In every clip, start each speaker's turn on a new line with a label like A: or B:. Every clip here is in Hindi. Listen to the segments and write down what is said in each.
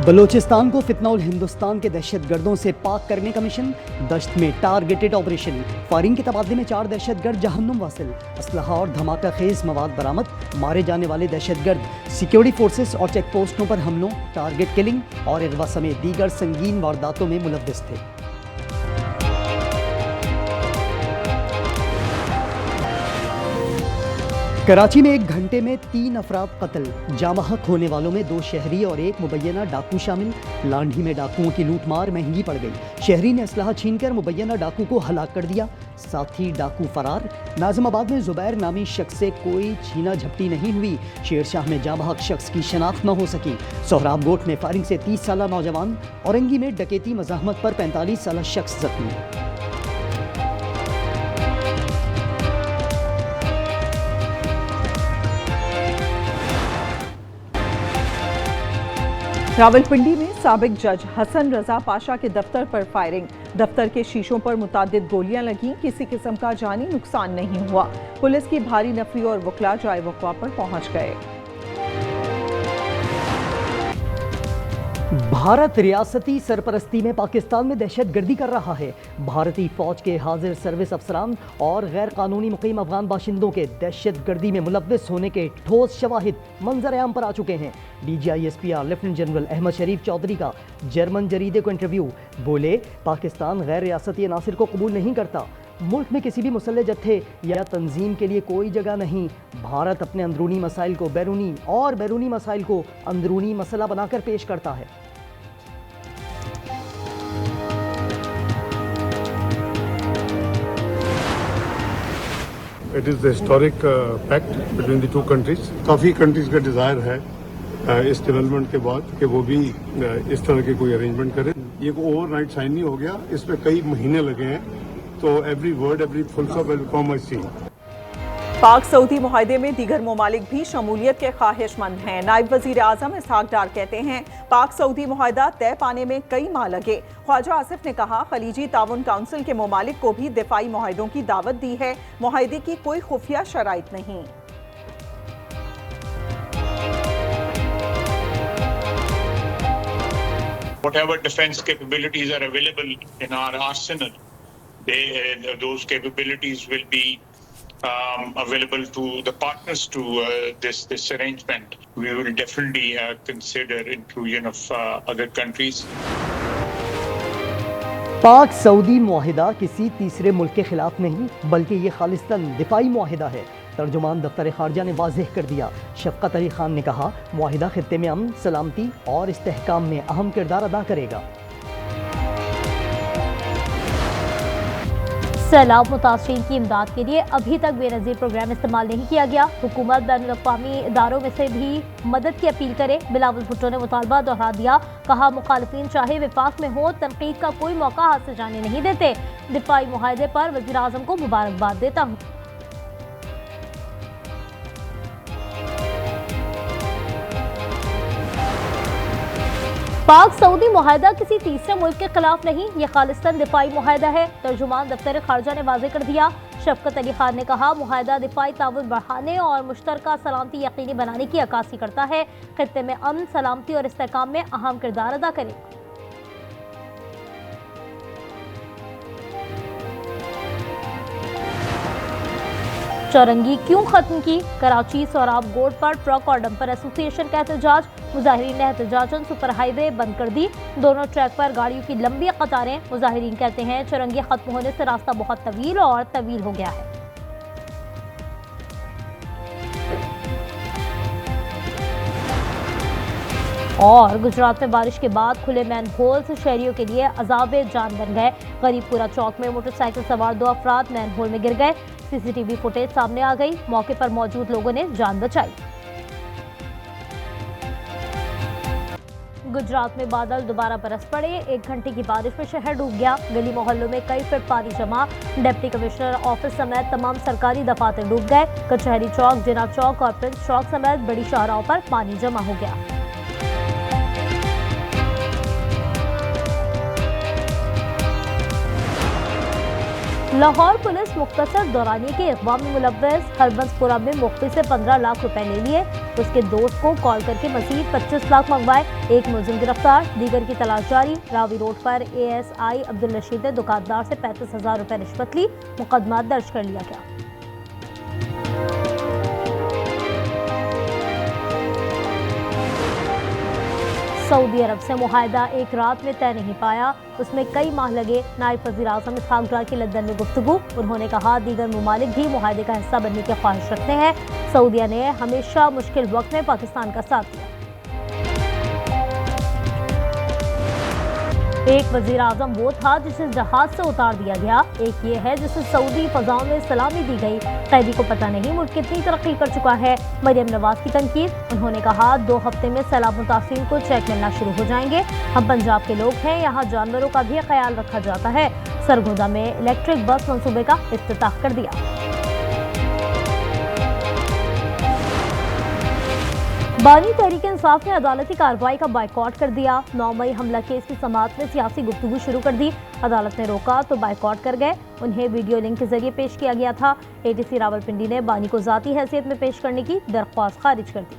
A: बलूचिस्तान को फितनौल हिंदुस्तान के दहशतगर्दों से पाक करने का मिशन। दश्त में टारगेटेड ऑपरेशन। फायरिंग के तबादले में 4 दहशतगर्द जहन्नुम वासिल। असलहा और धमाका खेज मवाद बरामद। मारे जाने वाले दहशतगर्द सिक्योरिटी फोर्सेस और चेक पोस्टों पर हमलों, टारगेट किलिंग और अगवा समेत दीगर संगीन वारदातों में मुलव्विस थे। कराची में 1 घंटे में 3 अफराद कत्ल। जामहक होने वालों में 2 शहरी और 1 मुबैना डाकू शामिल। लांढी में डाकुओं की लूटमार महंगी पड़ गई। शहरी ने असलहा छीनकर मुबैना डाकू को हलाक कर दिया, साथ ही डाकू फरार। नाज़िमाबाद में जुबैर नामी शख्स से कोई छीना झपटी नहीं हुई। शेरशाह में जामहक शख्स की शनाख्त न हो सकी। सोहराब गोट में फायरिंग से 30 साला नौजवान। औरंगी में डकैती मज़ाहमत पर 45 साला शख्स जख्मी।
B: रावलपिंडी में साबिक जज हसन रजा पाशा के दफ्तर पर फायरिंग। दफ्तर के शीशों पर मुतादिद गोलियां लगीं, किसी किस्म का जानी नुकसान नहीं हुआ। पुलिस की भारी नफरी और वकला जाए वक़्वा पर पहुंच गए।
A: भारत रियासती सरपरस्ती में पाकिस्तान में दहशतगर्दी कर रहा है। भारतीय फौज के हाजिर सर्विस अफसरान और गैर कानूनी मुकीम अफगान बाशिंदों के दहशतगर्दी में मुलव्विस होने के ठोस शवाहिद मंजर-ए-आम पर आ चुके हैं। DGI-SPR लेफ्टिनेंट जनरल अहमद शरीफ चौधरी का जर्मन जरीदे को इंटरव्यू। बोले, पाकिस्तान गैर रियासती अनासिर को कबूल नहीं करता। मुल्क में किसी भी मुसल्लह जत्थे या तंजीम के लिए कोई जगह नहीं। भारत अपने अंदरूनी मसाइल को बैरूनी और बैरूनी मसाइल को अंदरूनी मसला बनाकर पेश करता है।
C: It is the historic pact between the two countries. काफ़ी कंट्रीज का डिज़ायर है इस डेवलपमेंट के बाद कि वो भी इस तरह के कोई अरेंजमेंट करें। ये को ओवरनाइट साइन नहीं हो गया, इसमें कई महीने लगे हैं, तो every word every full stop will come I see.
B: Pak Saudi मुआहदे में दीगर ममालिक भी शमूलियत के ख्वाहिशमंद हैं। नायब वजीर आजम इसहाक डार कहते हैं, पाक सऊदी मुआहदा तय पाने में कई माह लगे। ख्वाजा आसिफ ने कहा, खलीजी ताउन काउंसिल के ममालिक को भी दिफाई मुआहदों की दावत दी है। मुआहदे की कोई खुफिया शराइत नहीं।
D: Whatever defense capabilities are available in our arsenal, those capabilities will be available to the partners to this arrangement. We will definitely consider inclusion of other countries.
A: पाक सऊदी मुआहिदा किसी तीसरे मुल्क के खिलाफ नहीं, बल्कि ये खालिस्तन दिफाई मुआहिदा है। तर्जुमान दफ्तर खारजा ने वाज़ेह कर दिया। शफकत अली खान ने कहा, मुआहिदा खित्ते में अमन, सलामती और इस्तेहकाम में अहम किरदार अदा करेगा।
E: सैलाब मुतासरीन की इमदाद के लिए अभी तक बेनज़ीर प्रोग्राम इस्तेमाल नहीं किया गया। हुकूमत बैनुल-अक़वामी इदारों में से भी मदद की अपील करे। बिलावल भुट्टो ने मुतालबा दोहरा दिया। कहा, मुखालिफिन चाहे विफाक में हो, तनकीद का कोई मौका हाथ से जाने नहीं देते। दिफाई मुआहदे पर वज़ीर आज़म को मुबारकबाद देता हूँ। पाक सऊदी मुआहदा किसी तीसरे मुल्क के खिलाफ नहीं, ये खालिस्तान दिफाई मुआहदा है। तर्जुमान दफ्तर खारजा ने वाज़ेह कर दिया। शफकत अली खान ने कहा, मुआहदा दिफाई ताउन बढ़ाने और मुश्तरका सलामती यकीनी बनाने की अक्कासी करता है। खित्ते में अमन, सलामती और इस्तेहकाम में अहम किरदार अदा करेगा। चौरंगी क्यों खत्म की? कराची सोहराब गोट पर ट्रक और डंपर एसोसिएशन का एहतजाज। मुजाहिरीन ने एहतजाजन सुपर हाईवे बंद कर दी। दोनों ट्रैक पर गाड़ियों की लंबी कतारें। मुजाहिरीन कहते हैं, चौरंगी खत्म होने से रास्ता बहुत तवील और तवील हो गया है। और गुजरात में बारिश के बाद खुले मैन होल्स शहरियों के लिए अजाब जान बन गए। गरीबपुरा चौक में मोटरसाइकिल सवार 2 अफराद मैन होल में गिर गए। CCTV फुटेज सामने आ गई। मौके पर मौजूद लोगों ने जान बचाई। गुजरात में बादल दोबारा बरस पड़े। 1 घंटे की बारिश में शहर डूब गया। गली मोहल्लों में कई फीट पानी जमा। डिप्टी कमिश्नर ऑफिस समेत तमाम सरकारी दफातर डूब गए। कचहरी चौक, जिना चौक और प्रिंस चौक समेत बड़ी शाहराहों पर पानी जमा हो गया। लाहौर पुलिस मुख्तसर दौरानिये के इक़वा में मुलव्वस। हरबंसपुरा में मुख्ती से 15 लाख रुपए ले लिए। उसके दोस्त को कॉल करके मजीद 25 लाख मंगवाए। एक मुलजिम गिरफ्तार, दीगर की तलाश जारी। रावी रोड पर ASI अब्दुल रशीद ने दुकानदार से 35,000 रुपए रिश्वत ली। मुकदमा दर्ज कर लिया गया। सऊदी अरब से मुआहदा एक रात में तय नहीं पाया, उसमें कई माह लगे। नायब वज़ीर आज़म इसहाक डार की लंदन में गुफ्तगू। उन्होंने कहा दीगर ममालिक भी मुआहदे का हिस्सा बनने की ख्वाहिश रखते हैं। सऊदीया ने हमेशा मुश्किल वक्त में पाकिस्तान का साथ दिया। एक वज़ीर आज़म वो था जिसे जहाज से उतार दिया गया, एक ये है जिसे सऊदी फजाओं में सलामी दी गई। कैदी को पता नहीं मुल्क कितनी तरक्की कर चुका है। मरियम नवाज की तनकीद। उन्होंने कहा 2 हफ्ते में सैलाब मुतासिरीन को चेक मिलना शुरू हो जाएंगे। हम पंजाब के लोग हैं, यहाँ जानवरों का भी ख्याल रखा जाता है। सरगोदा में इलेक्ट्रिक बस मंसूबे का इफ्तिताह कर दिया। बानी तहरीक इंसाफ ने अदालती कार्रवाई का बाइकॉट कर दिया। 9 मई हमला केस की समाअत में सियासी गुफ्तगू शुरू कर दी। अदालत ने रोका तो बाइकॉट कर गए। उन्हें वीडियो लिंक के जरिए पेश किया गया था। ATC रावलपिंडी ने बानी को जाती हैसियत में पेश करने की दरख्वास्त खारिज कर दी।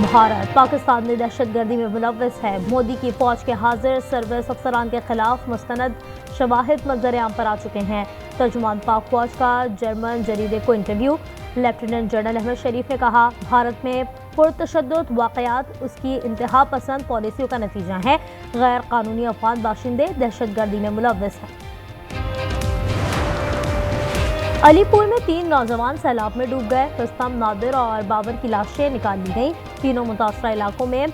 E: भारत पाकिस्तान में दहशतगर्दी में मुलव्वस है। मोदी की फौज के हाजिर सर्विस अफसरान के खिलाफ मुस्तनद शवाहिद मंजर आम पर आ चुके हैं। तर्जुमान पाक फौज का जर्मन जरीदे को इंटरव्यू। लेफ्टिनेंट जनरल अहमद शरीफ ने कहा भारत में पुरतशद्दुद वाक़यात उसकी इंतहा पसंद पॉलिसियों का नतीजा है। गैर कानूनी अफगान बाशिंदे दहशतगर्दी में मुलव्वस हैं। अलीपुर में 3 नौजवान सैलाब में डूब गए। रुस्तम, नादिर और बाबर की लाशें निकाल ली गईं। तीनों मुतासरा इलाकों में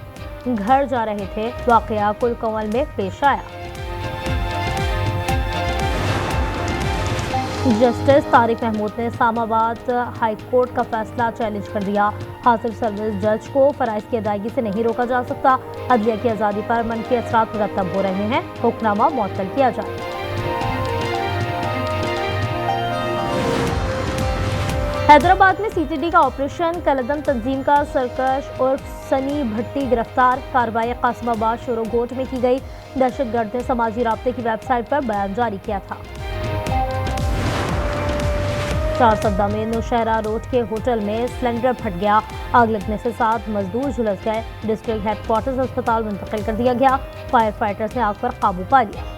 E: घर जा रहे थे। वाक़या कुलकमल में पेश आया। जस्टिस तारिक महमूद ने इस्लामाबाद हाई कोर्ट का फैसला चैलेंज कर दिया। हासिल सर्विस जज को फराइज की अदायगी से नहीं रोका जा सकता। अदलिया की आज़ादी पर मनफी असरात मुरतब हो रहे हैं। हुक्मनामा मुअत्तल किया जाए। हैदराबाद में CTD का ऑपरेशन। कलदम तंजीम का सरकश उर्फ सनी भट्टी गिरफ्तार। कार्रवाई कासिमाबाद शोरोगोट में की गई। दहशतगर्द ने समाजी राब्ते की वेबसाइट पर बयान जारी किया था। 4 सद्दा में नौशहरा रोड के होटल में सिलेंडर फट गया। आग लगने से 7 मजदूर झुलस गए। डिस्ट्रिक्ट हेडक्वार्टर्स अस्पताल मुंतकिल कर दिया गया। फायर फाइटर्स ने आग पर काबू पा लिया।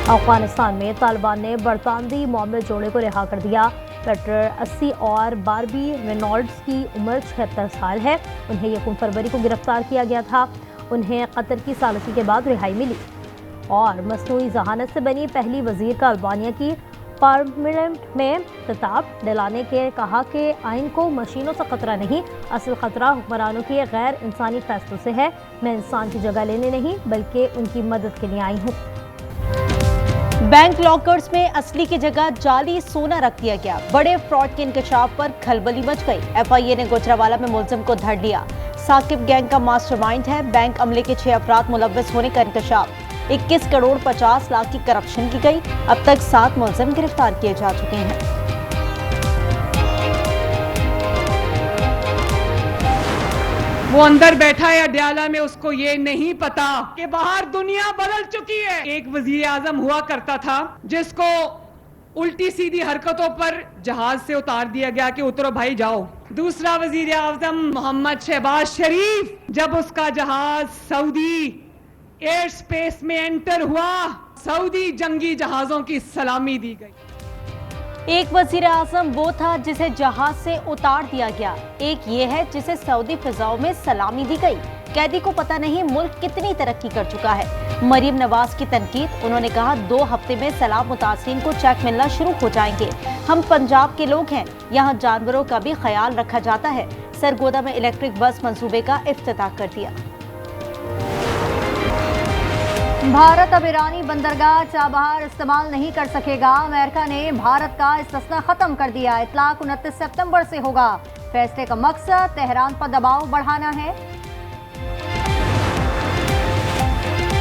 E: अफगानिस्तान में तालिबान ने बरतानवी मोहम्मद जोड़े को रिहा कर दिया। पेटर 80 और बारबी रेनॉल्ड्स की उम्र 76 साल है। उन्हें 1 फरवरी को गिरफ्तार किया गया था। उन्हें कतर की सालसी के बाद रिहाई मिली। और मसनूई जहानत से बनी पहली वजीर का अल्बानिया की पार्लियामेंट में खिताब दिलाने के कहा कि आइन को मशीनों से खतरा नहीं, असल खतरा हुक्मरानों के गैर इंसानी फैसलों से है। मैं इंसान की जगह लेने नहीं बल्कि उनकी मदद के लिए आई हूँ।
F: बैंक लॉकर्स में असली की जगह जाली सोना रख दिया गया। बड़े फ्रॉड के इंकशाफ पर खलबली मच गई। FIA ने गुजरावाला में मुलजिम को धर लिया। साकिब गैंग का मास्टरमाइंड है। बैंक अमले के 6 अफराद मुलव्वस होने का इंकशाफ। 21 करोड़ 50 लाख की करप्शन की गई। अब तक 7 मुलजिम गिरफ्तार किए जा चुके हैं।
G: वो अंदर बैठा है अडयाला में, उसको ये नहीं पता कि बाहर दुनिया बदल चुकी है। एक वजीर आजम हुआ करता था जिसको उल्टी सीधी हरकतों पर जहाज से उतार दिया गया कि उतरो भाई जाओ। दूसरा वजीर आजम मोहम्मद शहबाज शरीफ, जब उसका जहाज सऊदी एयर स्पेस में एंटर हुआ, सऊदी जंगी जहाजों की सलामी दी गई।
F: एक वजीर आजम वो था जिसे जहाज से उतार दिया गया। एक ये है जिसे सऊदी फिजाओं में सलामी दी गई। कैदी को पता नहीं मुल्क कितनी तरक्की कर चुका है। मरियम नवाज की तनकीद। उन्होंने कहा 2 हफ्ते में सैलाब मुतासिरीन को चेक मिलना शुरू हो जाएंगे। हम पंजाब के लोग हैं, यहाँ जानवरों का भी ख्याल रखा जाता है। सरगोदा में इलेक्ट्रिक बस मंसूबे का इफ्तिताह कर दिया।
E: भारत अब ईरानी बंदरगाह चाबहार इस्तेमाल नहीं कर सकेगा। अमेरिका ने भारत का इस्तिस्ना खत्म कर दिया। इतलाक 29 सितंबर से होगा। फैसले का मकसद तेहरान पर दबाव बढ़ाना है।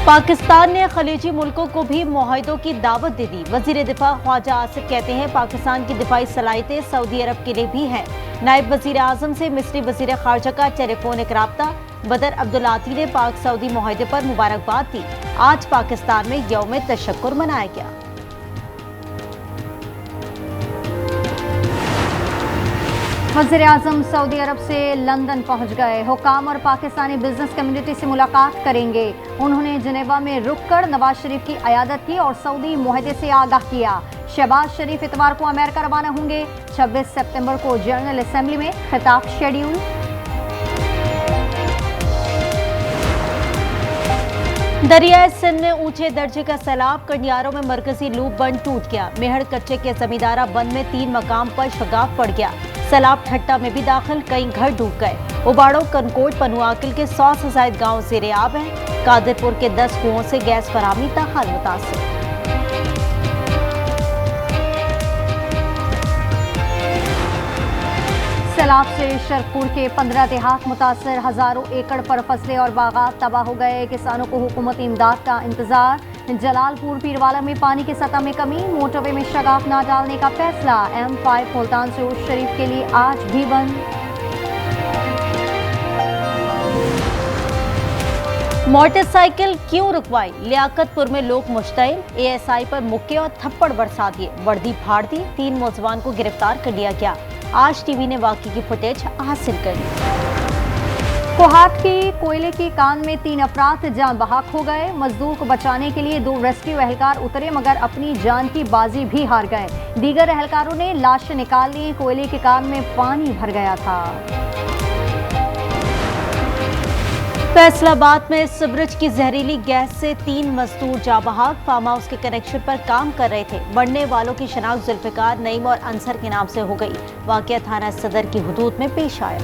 F: पाकिस्तान ने खलीजी मुल्कों को भी मुआहदों की दावत दे दी। वजीर दिफा ख्वाजा आसिफ कहते हैं पाकिस्तान की दिफाई सलाहियतें सऊदी अरब के लिए भी हैं। नायब वजीर आजम से मिस्री वजीर खारजा का टेलीफोनिक राब्ता। बदर अब्दुल्लाती ने पाक सऊदी मुआहदे पर मुबारकबाद दी। आज पाकिस्तान में यौम तशक्कुर मनाया गया।
E: वज़ीर-ए-आज़म सऊदी अरब से लंदन पहुंच गए। हुकाम और पाकिस्तानी बिजनेस कम्युनिटी से मुलाकात करेंगे। उन्होंने जिनेवा में रुककर नवाज शरीफ की अयादत की और सऊदी मुआहदे से आगाह किया। शहबाज शरीफ इतवार को अमेरिका रवाना होंगे। 26 सितंबर को जनरल असेंबली में खिताब शेड्यूल।
F: दरियाए सिंध में ऊंचे दर्जे का सैलाब। कंडियारों में मरकजी लूप बंद टूट गया। मेहड़ कच्चे के जमींदारा बंद में 3 मकाम पर शगाफ पड़ गया। सैलाब ठट्टा में भी दाखिल, कई घर डूब गए। उबाड़ो, कनकोट, पनुआकिल के 100 से ज्यादा गाँव ज़ेर-ए-आब हैं। कादिरपुर के 10 कुओं से गैस फराहमी ताहाल मुतासिर।
E: सैलाब से शरकपुर के 15 देहात मुतासर। हजारों एकड़ पर फसलें और बागात तबाह हो गए। किसानों को हुकूमती इमदाद का इंतजार। जलालपुर पीरवाला में पानी की सतह में कमी। मोटरवे में शगाफ न डालने का फैसला। M5 मुल्तान से उर्स शरीफ के लिए आज भी बंद।
F: मोटरसाइकिल क्यों रुकवाई? लियाकतपुर में लोग मुश्तइल। ASI पर मुक्के और थप्पड़ बरसा दिए। वर्दी फाड़ दी। 3 नौजवान को गिरफ्तार कर लिया गया। आज टीवी ने वाकई की फुटेज हासिल कर ली। कोहाट की कोयले की कान में 3 अफराद जान बहक हो गए। मजदूर को बचाने के लिए 2 रेस्क्यू एहलकार उतरे मगर अपनी जान की बाजी भी हार गए। दीगर एहलकारों ने लाशें निकाल ली। कोयले के कान में पानी भर गया था। फैसलाबाद में सिवरेज की जहरीली गैस से 3 मजदूर जाँ बहक। फार्म हाउस के कनेक्शन पर काम कर रहे थे। मरने वालों की शनाख्त जुल्फिकार, नईम और अंसर के नाम से हो गई। वाकया थाना सदर की हुदूद में पेश आया।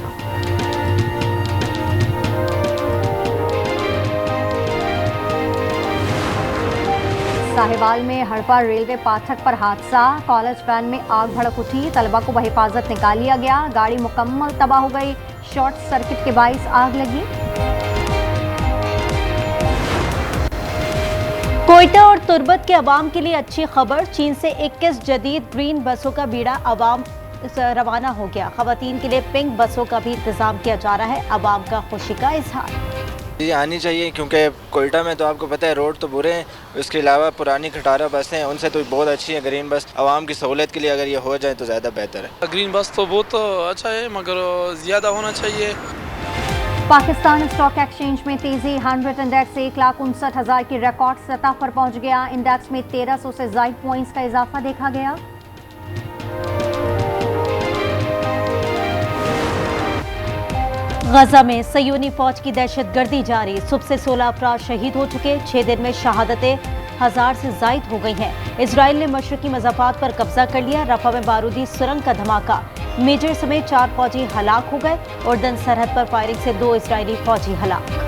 E: साहिवाल में हड़पा रेलवे पाठक पर हादसा। कॉलेज वैन में आग भड़क उठी। तलबा को बहिफाजत निकाल लिया गया। गाड़ी मुकम्मल तबाह हो गई। शॉर्ट सर्किट के बाइस आग लगी।
F: कोयटा और तुर्बत के अवाम के लिए अच्छी खबर। चीन से 21 जदीद ग्रीन बसों का बीड़ा अवाम रवाना हो गया। खवातीन के लिए पिंक बसों का भी इंतजाम किया जा रहा है। अवाम का खुशी का इजहार।
H: ये आनी चाहिए क्योंकि कोयटा में तो आपको पता है रोड तो बुरे हैं। उसके अलावा पुरानी खटारा बसें हैं, उनसे तो बहुत अच्छी है ग्रीन बस। आवाम की सहूलत के लिए अगर ये हो जाए तो ज़्यादा बेहतर है।
I: ग्रीन बस तो बहुत अच्छा है मगर ज़्यादा होना चाहिए।
E: पाकिस्तान स्टॉक एक्सचेंज में तेजी। 100 इंडेक्स 1,59,000 की रिकॉर्ड सतह पर पहुंच गया। इंडेक्स में 1300 से ज्यादा पॉइंट्स का इजाफा देखा गया।
F: गजा में सयूनी फौज की दहशतगर्दी जारी। सुबह से 16 अफराद शहीद हो चुके। 6 दिन में शहादतें 1000 से जायद हो गई हैं। इजराइल ने मशरकी मज़ाफात पर कब्जा कर लिया। रफा में बारूदी सुरंग का धमाका। मेजर समेत 4 फौजी हलाक हो गए। उर्दन सरहद पर फायरिंग से 2 इजरायली फौजी हलाक।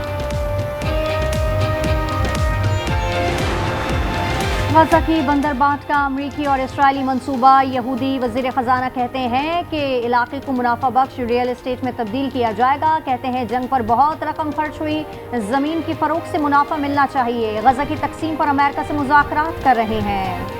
E: गजा की बंदरबांट का अमरीकी और इसराइली मंसूबा। यहूदी वजीर खजाना कहते हैं कि इलाके को मुनाफा बख्श रियल एस्टेट में तब्दील किया जाएगा। कहते हैं जंग पर बहुत रकम खर्च हुई। जमीन की फरोख्त से मुनाफा मिलना चाहिए। गजा की तकसीम पर अमेरिका से मुज़ाकरात कर रहे हैं।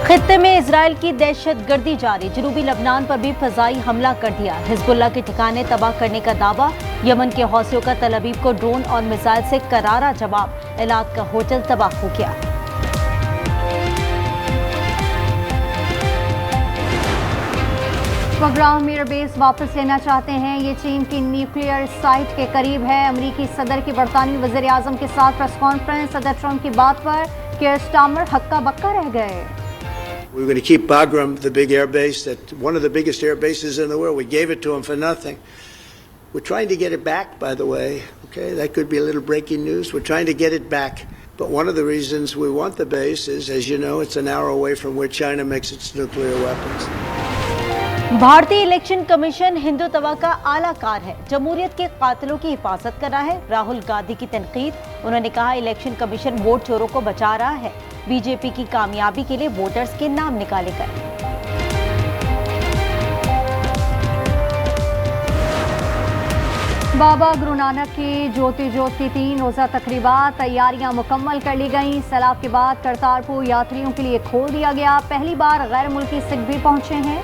F: खित्ते में इजराइल की दहशतगर्दी जारी। जनूबी लबनान पर भी फ़ज़ाई हमला कर दिया। हिजबुल्लाह के ठिकाने तबाह करने का दावा। यमन के हौसियों का तल अवीव को ड्रोन और मिसाइल से करारा जवाब। एलात का होटल तबाह हो गया।
E: बगराम एयरबेस वापस लेना चाहते हैं। ये चीन की न्यूक्लियर साइट के करीब है। अमरीकी सदर की बरतानवी वज़ीर-ए-आज़म के साथ प्रेस कॉन्फ्रेंस। सदर ट्रंप की बात पर केयर स्टार्मर हक्का बक्का रह गए।
J: We're going to keep Bagram, the big air base, that one of the biggest air bases in the world. We gave it to them for nothing. We're trying to get it back, by the way. Okay, that could be a little breaking news. We're trying to get it back. But one of the reasons we want the base is, as you know, it's an hour away from where China makes its nuclear weapons.
F: भारतीय इलेक्शन कमीशन हिंदुत्व का आलाकार है। जमहूरियत के कातिलों की हिफाजत कर रहा है। राहुल गांधी की तनकीद। उन्होंने कहा इलेक्शन कमीशन वोट चोरों को बचा रहा है। बीजेपी की कामयाबी के लिए वोटर्स के नाम निकाले गए।
E: बाबा गुरु नानक की ज्योति ज्योत की 3 रोज़ा तकरीबात। तैयारियां मुकम्मल कर ली गईं। सैलाब के बाद करतारपुर यात्रियों के लिए खोल दिया गया। पहली बार गैर मुल्की सिख भी पहुंचे हैं।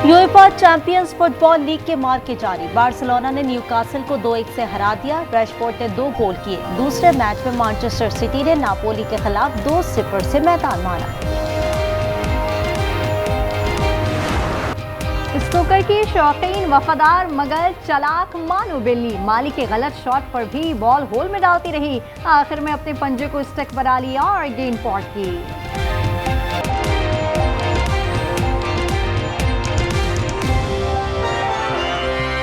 F: यूएफा चैंपियंस फुटबॉल लीग के मार्के जारी। बार्सिलोना ने न्यूकासल को 2-1 से हरा दिया। रैशफोर्ड ने 2 गोल किए। दूसरे मैच में मैनचेस्टर सिटी ने नापोली के खिलाफ 2-0 से मैदान मारा।
E: स्नूकर की शौकीन वफादार मगर चालाक मानो बिल्ली माली के गलत शॉट पर भी बॉल होल में डालती रही। आखिर में अपने पंजे को स्टक बना लिया और गेंद पॉट की।